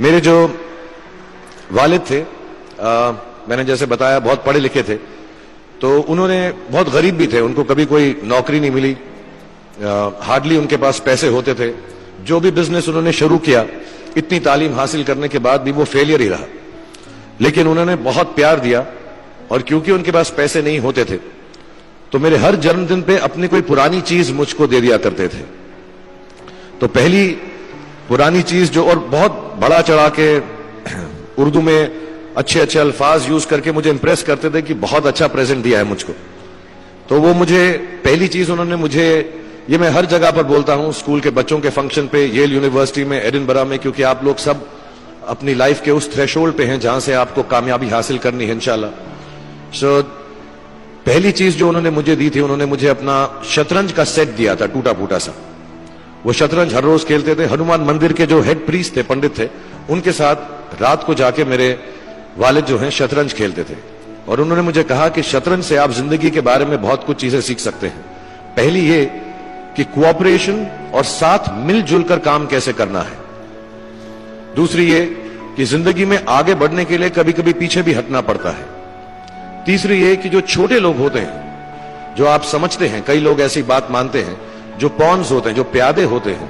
मेरे जो वालिद थे, मैंने जैसे बताया बहुत पढ़े लिखे थे, तो उन्होंने बहुत गरीब भी थे, उनको कभी कोई नौकरी नहीं मिली, हार्डली उनके पास पैसे होते थे। जो भी बिजनेस उन्होंने शुरू किया, इतनी तालीम हासिल करने के बाद भी वो फेलियर ही रहा। लेकिन उन्होंने बहुत प्यार दिया, और क्योंकि उनके पास पैसे नहीं होते थे तो मेरे हर जन्मदिन पे अपनी कोई पुरानी चीज मुझको दे दिया करते थे। तो पहली पुरानी चीज जो, और बहुत बड़ा चढ़ा के उर्दू में अच्छे अच्छे अल्फाज यूज करके मुझे इंप्रेस करते थे कि बहुत अच्छा प्रेजेंट दिया है मुझको। तो वो मुझे पहली चीज उन्होंने मुझे, ये मैं हर जगह पर बोलता हूं, स्कूल के बच्चों के फंक्शन पे, येल यूनिवर्सिटी में, एडिनबरा में, क्योंकि आप लोग सब अपनी लाइफ के उस थ्रेशोल्ड पे हैं जहां से आपको कामयाबी हासिल करनी है इंशाल्लाह। सो पहली चीज जो उन्होंने मुझे दी थी, उन्होंने मुझे अपना शतरंज का सेट दिया था, टूटा फूटा सा। वो शतरंज हर रोज खेलते थे। हनुमान मंदिर के जो हेड प्रीस्ट थे, पंडित थे, उनके साथ रात को जाके मेरे वालिद जो हैं शतरंज खेलते थे। और उन्होंने मुझे कहा कि शतरंज से आप जिंदगी के बारे में बहुत कुछ चीजें सीख सकते हैं। पहली ये कि कोऑपरेशन और साथ मिलजुल कर काम कैसे करना है। दूसरी ये कि जिंदगी में आगे बढ़ने के लिए कभी कभी पीछे भी हटना पड़ता है। तीसरी ये कि जो छोटे लोग होते हैं, जो आप समझते हैं, कई लोग ऐसी बात मानते हैं, जो पॉन्स होते हैं, जो प्यादे होते हैं,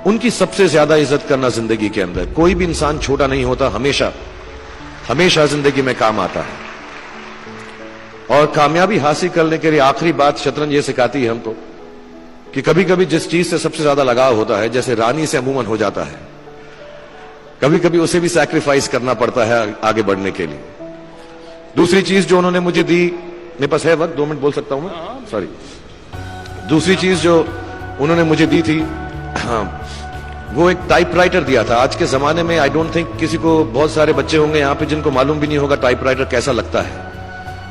उनकी सबसे ज्यादा इज्जत करना जिंदगी के अंदर। कोई भी इंसान छोटा नहीं होता, हमेशा हमेशा जिंदगी में काम आता है। और कामयाबी हासिल करने के लिए आखिरी बात शतरंज ये सिखाती है हमको कि कभी कभी जिस चीज से सबसे ज्यादा लगाव होता है, जैसे रानी से अमूमन हो जाता है, कभी कभी उसे भी सैक्रिफाइस करना पड़ता है आगे बढ़ने के लिए। दूसरी चीज जो उन्होंने मुझे दी, मेरे पास है वक्त, 2 मिनट बोल सकता हूं मैं, सॉरी। दूसरी चीज जो उन्होंने मुझे दी थी, वो एक टाइपराइटर दिया था। आज के जमाने में आई डोंट थिंक किसी को, बहुत सारे बच्चे होंगे यहाँ पे जिनको मालूम भी नहीं होगा टाइपराइटर कैसा लगता है।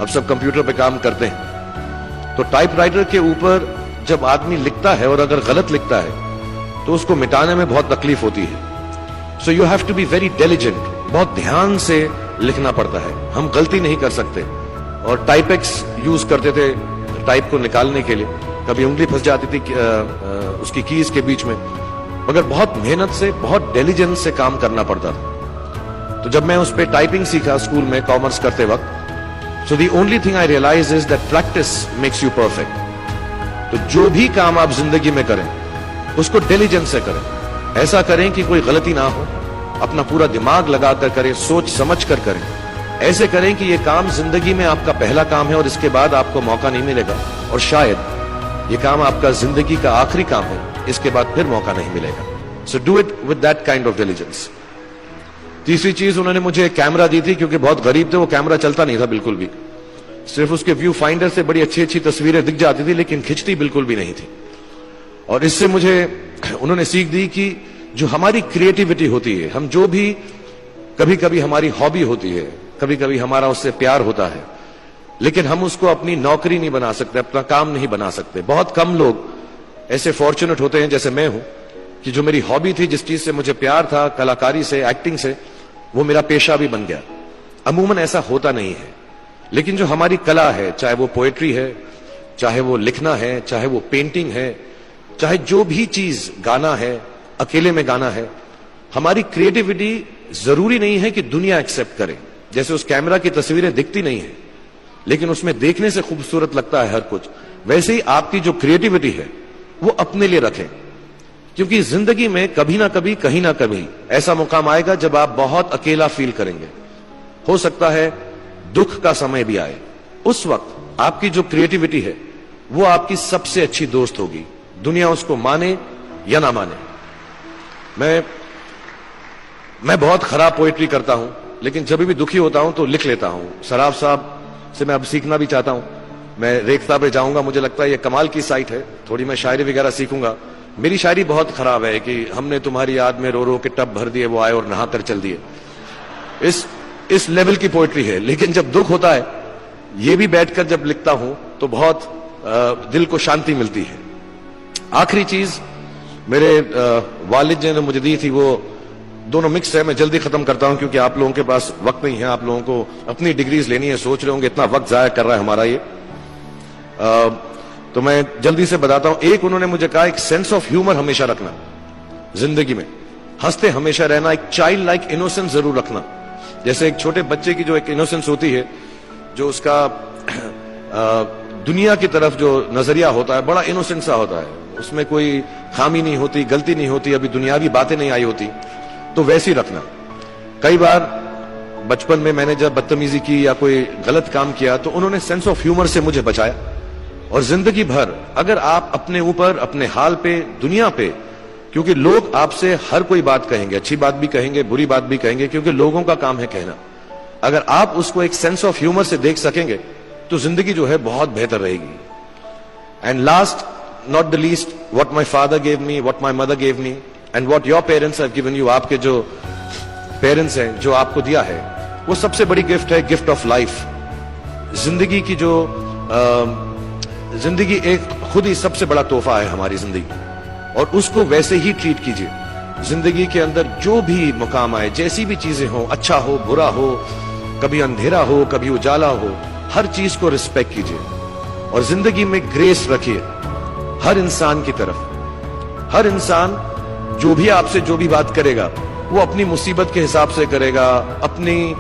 अब सब कंप्यूटर पे काम करते हैं। तो टाइपराइटर के ऊपर जब आदमी लिखता है और अगर गलत लिखता है तो उसको मिटाने में बहुत तकलीफ होती है। So you have to be very diligent, बहुत ध्यान से लिखना पड़ता है, हम गलती नहीं कर सकते। और टाइपेक्स यूज करते थे टाइप को निकालने के लिए, कभी उंगली फंस जाती थी उसकी कीज के बीच में, मगर बहुत मेहनत से, बहुत डिलिजेंस से काम करना पड़ता था। तो जब मैं उस पर टाइपिंग सीखा स्कूल में कॉमर्स करते वक्त, so the only thing I realise is that practice makes you perfect. तो जो भी काम आप जिंदगी में करें उसको डिलिजेंस से करें, ऐसा करें कि कोई गलती ना हो, अपना पूरा दिमाग लगाकर करें, सोच समझ कर करें, ऐसे करें कि ये काम जिंदगी में आपका पहला काम है और इसके बाद आपको मौका नहीं मिलेगा, और शायद ये काम आपका जिंदगी का आखिरी काम है, इसके बाद फिर मौका नहीं मिलेगा। So do it with that kind of diligence. तीसरी चीज उन्होंने मुझे एक कैमरा दी थी, क्योंकि बहुत गरीब थे, वो कैमरा चलता नहीं था बिल्कुल भी, सिर्फ उसके व्यू फाइंडर से बड़ी अच्छी अच्छी तस्वीरें दिख जाती थी, लेकिन खिंचती बिल्कुल भी नहीं थी। और इससे मुझे उन्होंने सीख दी कि जो हमारी क्रिएटिविटी होती है, हम जो भी, कभी कभी हमारी हॉबी होती है, कभी कभी हमारा उससे प्यार होता है, लेकिन हम उसको अपनी नौकरी नहीं बना सकते, अपना काम नहीं बना सकते। बहुत कम लोग ऐसे फॉर्चुनेट होते हैं जैसे मैं हूं कि जो मेरी हॉबी थी, जिस चीज से मुझे प्यार था, कलाकारी से, एक्टिंग से, वो मेरा पेशा भी बन गया। अमूमन ऐसा होता नहीं है, लेकिन जो हमारी कला है, चाहे वो पोएट्री है, चाहे वो लिखना है, चाहे वो पेंटिंग है, चाहे जो भी चीज, गाना है, अकेले में गाना है, हमारी क्रिएटिविटी जरूरी नहीं है कि दुनिया एक्सेप्ट करे। जैसे उस कैमरा की तस्वीरें दिखती नहीं है, लेकिन उसमें देखने से खूबसूरत लगता है हर कुछ, वैसे ही आपकी जो क्रिएटिविटी है वो अपने लिए रखें, क्योंकि जिंदगी में कभी ना कभी, कहीं ना कभी ऐसा मुकाम आएगा जब आप बहुत अकेला फील करेंगे। हो सकता है दुख का समय भी आए, उस वक्त आपकी जो क्रिएटिविटी है वो आपकी सबसे अच्छी दोस्त होगी, दुनिया उसको माने या ना माने। मैं बहुत खराब पोएट्री करता हूं, लेकिन जब भी दुखी होता हूं तो लिख लेता हूं। सराफ साहब से मैं अब सीखना भी चाहता हूं। मैं रेखता पे जाऊंगा, मुझे लगता है ये कमाल की साइट है, थोड़ी मैं शायरी वगैरह सीखूंगा। मेरी शायरी बहुत खराब है कि हमने तुम्हारी याद में रो रो के टब भर दिए, वो आए और नहा कर चल दिए, इस लेवल की पोएट्री है। लेकिन जब दुख होता है, ये भी बैठकर जब लिखता हूं तो बहुत दिल को शांति मिलती है। आखिरी चीज मेरे वालिद जी ने मुझे दी थी, वो दोनों मिक्स है, मैं जल्दी खत्म करता हूं क्योंकि आप लोगों के पास वक्त नहीं है, आप लोगों को अपनी डिग्रीज लेनी है, सोच रहे होंगे इतना वक्त जाया कर रहा है हमारा ये। तो मैं जल्दी से बताता हूं। एक, उन्होंने मुझे कहा एक सेंस ऑफ ह्यूमर हमेशा रखना जिंदगी में। हंसते हमेशा रहना, एक चाइल्ड लाइक इनोसेंस जरूर रखना। जैसे एक छोटे बच्चे की जो एक इनोसेंस होती है, जो उसका दुनिया की तरफ जो नजरिया होता है बड़ा इनोसेंट सा होता है, उसमें कोई खामी नहीं होती, गलती नहीं होती, अभी दुनियावी बातें नहीं आई होती, तो वैसी रखना। कई बार बचपन में मैंने जब बदतमीजी की या कोई गलत काम किया तो उन्होंने सेंस ऑफ ह्यूमर से मुझे बचाया। और जिंदगी भर अगर आप अपने ऊपर, अपने हाल पे, दुनिया पे, क्योंकि लोग आपसे हर कोई बात कहेंगे, अच्छी बात भी कहेंगे, बुरी बात भी कहेंगे, क्योंकि लोगों का काम है कहना। अगर आप उसको एक सेंस ऑफ ह्यूमर से देख सकेंगे तो जिंदगी जो है बहुत बेहतर रहेगी। And last not the least, what my father gave me, what my mother gave me and what your parents have given you, आपके जो पेरेंट्स हैं जो आपको दिया है, वो सबसे बड़ी गिफ्ट है, गिफ्ट ऑफ लाइफ। जिंदगी की जो जिंदगी एक खुद ही सबसे बड़ा तोहफा है हमारी जिंदगी, और उसको वैसे ही ट्रीट कीजिए। जिंदगी के अंदर जो भी मुकाम आए, जैसी भी चीजें हो, अच्छा हो बुरा हो, कभी अंधेरा हो कभी उजाला हो, हर चीज को रिस्पेक्ट कीजिए और जिंदगी में ग्रेस रखिए हर इंसान की तरफ। हर इंसान जो भी आपसे जो भी बात करेगा वो अपनी मुसीबत के हिसाब से करेगा, अपनी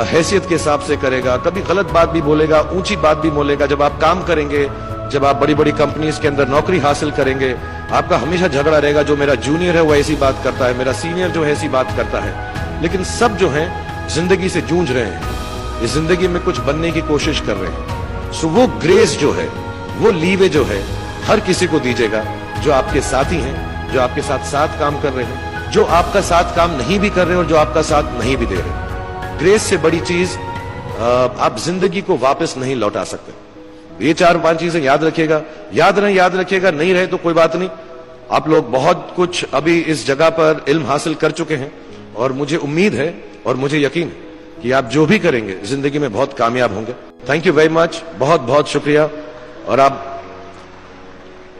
हैसियत के हिसाब से करेगा। कभी गलत बात भी बोलेगा, ऊंची बात भी बोलेगा। जब आप काम करेंगे, जब आप बड़ी बड़ी कंपनीज के अंदर नौकरी हासिल करेंगे, आपका हमेशा झगड़ा रहेगा, जो मेरा जूनियर है वो ऐसी बात करता है, मेरा सीनियर जो है ऐसी बात करता है। लेकिन सब जो है जिंदगी से जूझ रहे हैं, इस जिंदगी में कुछ बनने की कोशिश कर रहे हैं। सो वो ग्रेस जो है, वो लीवे जो है, हर किसी को दीजिएगा जो आपके साथी हैं, जो आपके साथ साथ काम कर रहे हैं, जो आपका साथ काम नहीं भी कर रहे और जो आपका साथ नहीं भी दे रहे। ग्रेस से बड़ी चीज आप जिंदगी को वापस नहीं लौटा सकते। ये 4-5 चीजें याद रखिएगा। याद रखिएगा, नहीं रहे तो कोई बात नहीं। आप लोग बहुत कुछ अभी इस जगह पर इल्म हासिल कर चुके हैं और मुझे उम्मीद है और मुझे यकीन है कि आप जो भी करेंगे जिंदगी में बहुत कामयाब होंगे। थैंक यू वेरी मच, बहुत बहुत शुक्रिया। और आप,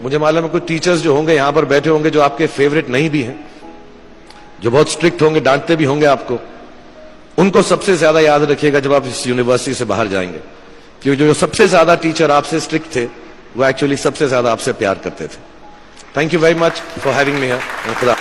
मुझे मालूम है कुछ टीचर्स जो होंगे यहां पर बैठे होंगे जो आपके फेवरेट नहीं भी हैं, जो बहुत स्ट्रिक्ट होंगे, डांटते भी होंगे आपको, उनको सबसे ज्यादा याद रखिएगा जब आप इस यूनिवर्सिटी से बाहर जाएंगे, क्योंकि जो सबसे ज्यादा टीचर आपसे स्ट्रिक्ट थे वो एक्चुअली सबसे ज्यादा आपसे प्यार करते थे। Thank you very much for having me here.